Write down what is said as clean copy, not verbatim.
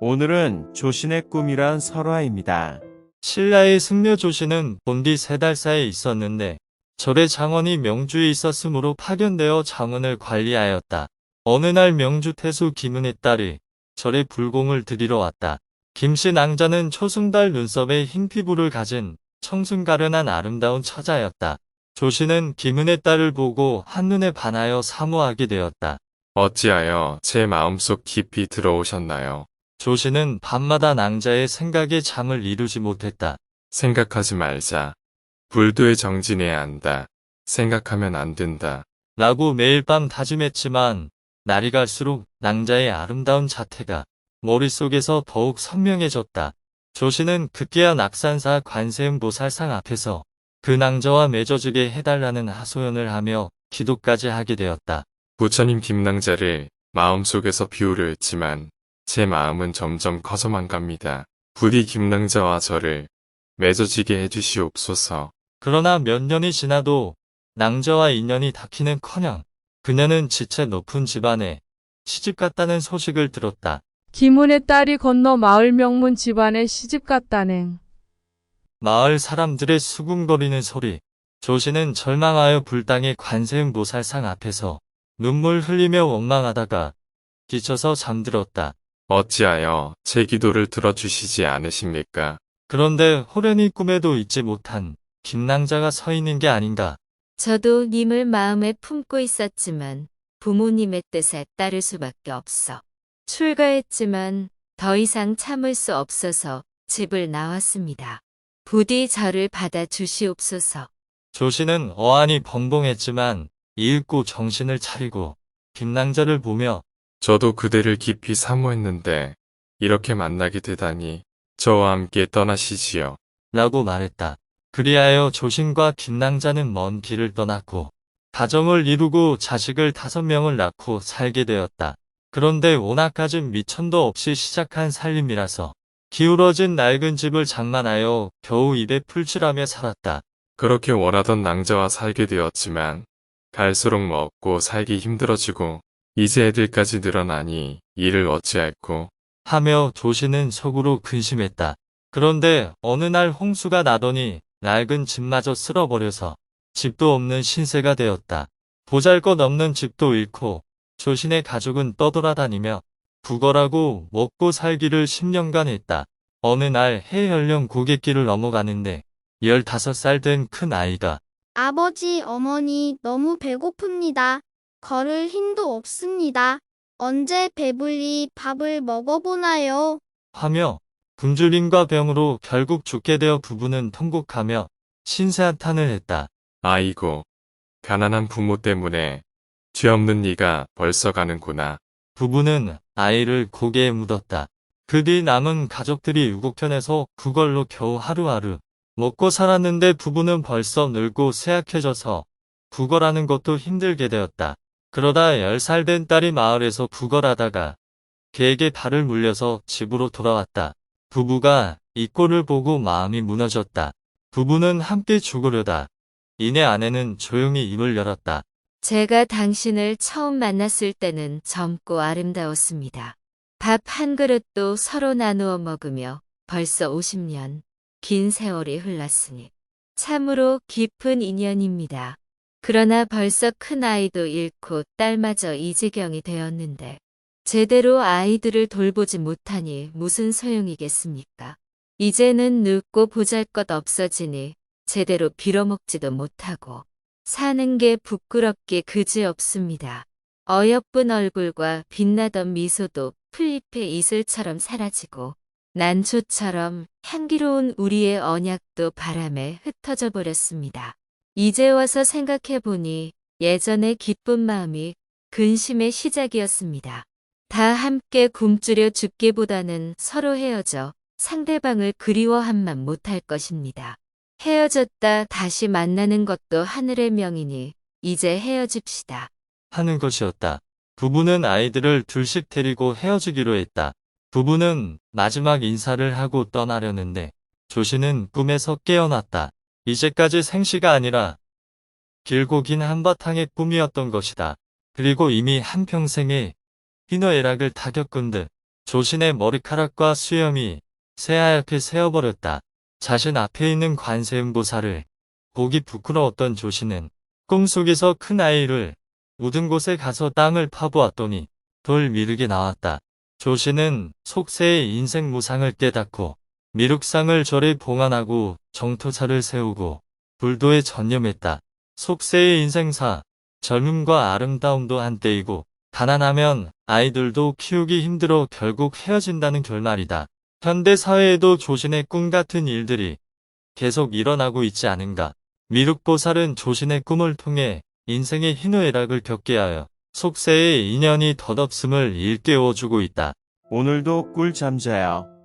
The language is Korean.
오늘은 조신의 꿈이란 설화입니다. 신라의 승려 조신은 본디 3달 사이에 있었는데 절에 장원이 명주에 있었으므로 파견되어 장원을 관리하였다. 어느 날 명주 태수 김은의 딸이 절에 불공을 드리러 왔다. 김씨 낭자는 초승달 눈썹에 흰 피부를 가진 청순가련한 아름다운 처자였다. 조신은 김은의 딸을 보고 한눈에 반하여 사모하게 되었다. 어찌하여 제 마음속 깊이 들어오셨나요? 조신은 밤마다 낭자의 생각에 잠을 이루지 못했다. 생각하지 말자. 불도에 정진해야 한다. 생각하면 안 된다. 라고 매일 밤 다짐했지만 날이 갈수록 낭자의 아름다운 자태가 머릿속에서 더욱 선명해졌다. 조신은 급기야 낙산사 관세음보살상 앞에서 그 낭자와 맺어지게 해달라는 하소연을 하며 기도까지 하게 되었다. 부처님 김낭자를 마음속에서 비우려 했지만 제 마음은 점점 커져만 갑니다. 부디 김낭자와 저를 맺어지게 해주시옵소서. 그러나 몇 년이 지나도 낭자와 인연이 닿기는커녕 그녀는 지체 높은 집안에 시집갔다는 소식을 들었다. 김은의 딸이 건너 마을 명문 집안에 시집갔다넹. 마을 사람들의 수군거리는 소리. 조신은 절망하여 불당의 관세음보살상 앞에서 눈물 흘리며 원망하다가 지쳐서 잠들었다. 어찌하여 제 기도를 들어주시지 않으십니까? 그런데 호련히 꿈에도 잊지 못한 김낭자가 서 있는 게 아닌가. 저도 님을 마음에 품고 있었지만 부모님의 뜻에 따를 수밖에 없어. 출가했지만 더 이상 참을 수 없어서 집을 나왔습니다. 부디 저를 받아주시옵소서. 조신은 어안이 벙벙했지만 이윽고 정신을 차리고 김낭자를 보며 저도 그대를 깊이 사모했는데 이렇게 만나게 되다니 저와 함께 떠나시지요. 라고 말했다. 그리하여 조신과 김낭자는 먼 길을 떠났고 가정을 이루고 자식을 5명을 낳고 살게 되었다. 그런데 워낙 가진 미천도 없이 시작한 살림이라서 기울어진 낡은 집을 장만하여 겨우 입에 풀칠하며 살았다. 그렇게 원하던 낭자와 살게 되었지만 갈수록 먹고 살기 힘들어지고 이제 애들까지 늘어나니 이를 어찌할꼬. 하며 조신은 속으로 근심했다. 그런데 어느 날 홍수가 나더니 낡은 집마저 쓸어버려서 집도 없는 신세가 되었다. 보잘것없는 집도 잃고 조신의 가족은 떠돌아다니며 구걸하고 먹고 살기를 10년간 했다. 어느 날 해연령 고갯길을 넘어가는데 15살 된 큰 아이가 아버지, 어머니, 너무 배고픕니다. 걸을 힘도 없습니다. 언제 배불리 밥을 먹어보나요? 하며 굶주림과 병으로 결국 죽게 되어 부부는 통곡하며 신세한탄을 했다. 아이고, 가난한 부모 때문에 죄 없는 네가 벌써 가는구나. 부부는 아이를 고개에 묻었다. 그 뒤 남은 가족들이 유곡편에서 그걸로 겨우 하루하루 먹고 살았는데 부부는 벌써 늙고 쇠약해져서 구걸하는 것도 힘들게 되었다. 그러다 10살 된 딸이 마을에서 구걸하다가 개에게 발을 물려서 집으로 돌아왔다. 부부가 이 꼴을 보고 마음이 무너졌다. 부부는 함께 죽으려다. 이내 아내는 조용히 입을 열었다. 제가 당신을 처음 만났을 때는 젊고 아름다웠습니다. 밥 한 그릇도 서로 나누어 먹으며 벌써 50년, 긴 세월이 흘렀으니 참으로 깊은 인연입니다. 그러나 벌써 큰 아이도 잃고 딸마저 이 지경이 되었는데 제대로 아이들을 돌보지 못하니 무슨 소용이겠습니까? 이제는 늙고 보잘것 없어지니 제대로 빌어먹지도 못하고 사는 게 부끄럽게 그지없습니다. 어여쁜 얼굴과 빛나던 미소도 풀잎의 이슬처럼 사라지고 난초처럼 향기로운 우리의 언약도 바람에 흩어져 버렸습니다. 이제 와서 생각해보니 예전의 기쁜 마음이 근심의 시작이었습니다. 다 함께 굶주려 죽기보다는 서로 헤어져 상대방을 그리워함만 못할 것입니다. 헤어졌다 다시 만나는 것도 하늘의 명이니 이제 헤어집시다. 하는 것이었다. 부부는 아이들을 둘씩 데리고 헤어지기로 했다. 부부는 마지막 인사를 하고 떠나려는데 조신은 꿈에서 깨어났다. 이제까지 생시가 아니라 길고 긴 한바탕의 꿈이었던 것이다. 그리고 이미 한평생의 희노애락을 다 겪은 듯 조신의 머리카락과 수염이 새하얗게 새어버렸다. 자신 앞에 있는 관세음보살을 보기 부끄러웠던 조신은 꿈속에서 큰 아이를 묻은 곳에 가서 땅을 파보았더니 돌 미륵이 나왔다. 조신은 속세의 인생 무상을 깨닫고 미륵상을 절에 봉안하고 정토사를 세우고 불도에 전념했다. 속세의 인생사, 젊음과 아름다움도 한때이고 가난하면 아이들도 키우기 힘들어 결국 헤어진다는 결말이다. 현대 사회에도 조신의 꿈 같은 일들이 계속 일어나고 있지 않은가. 미륵보살은 조신의 꿈을 통해 인생의 희노애락을 겪게 하여 속세의 인연이 덧없음을 일깨워주고 있다. 오늘도 꿀잠 자요.